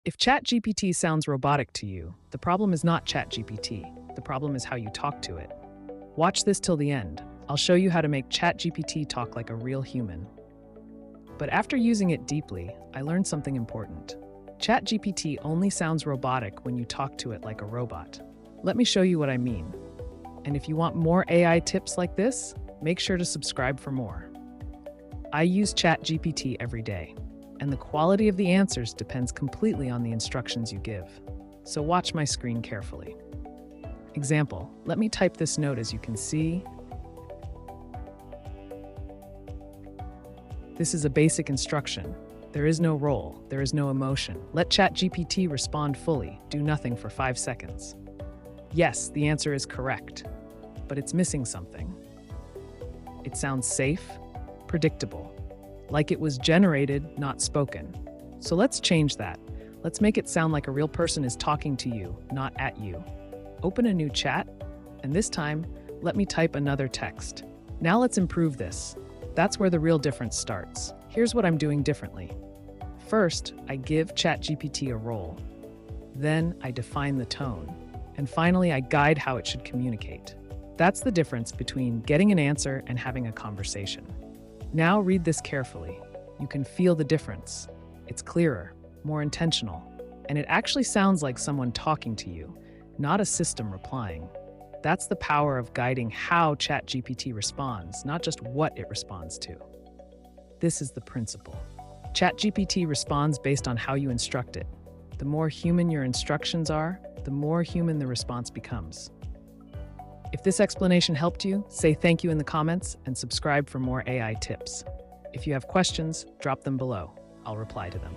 If ChatGPT sounds robotic to you, the problem is not ChatGPT. The problem is how you talk to it. Watch this till the end. I'll show you how to make ChatGPT talk like a real human. But after using it deeply, I learned something important. ChatGPT only sounds robotic when you talk to it like a robot. Let me show you what I mean. And if you want more AI tips like this, make sure to subscribe for more. I use ChatGPT every day, and the quality of the answers depends completely on the instructions you give. So watch my screen carefully. Example, let me type this note. As you can see, this is a basic instruction. There is no role, there is no emotion. Let ChatGPT respond fully, do nothing for 5 seconds. Yes, the answer is correct, but it's missing something. It sounds safe, predictable, like it was generated, not spoken. So let's change that. Let's make it sound like a real person is talking to you, not at you. Open a new chat, and this time, let me type another text. Now let's improve this. That's where the real difference starts. Here's what I'm doing differently. First, I give ChatGPT a role. Then I define the tone. And finally, I guide how it should communicate. That's the difference between getting an answer and having a conversation. Now read this carefully. You can feel the difference. It's clearer, more intentional, and it actually sounds like someone talking to you, not a system replying. That's the power of guiding how ChatGPT responds, not just what it responds to. This is the principle. ChatGPT responds based on how you instruct it. The more human your instructions are, the more human the response becomes. If this explanation helped you, say thank you in the comments and subscribe for more AI tips. If you have questions, drop them below. I'll reply to them.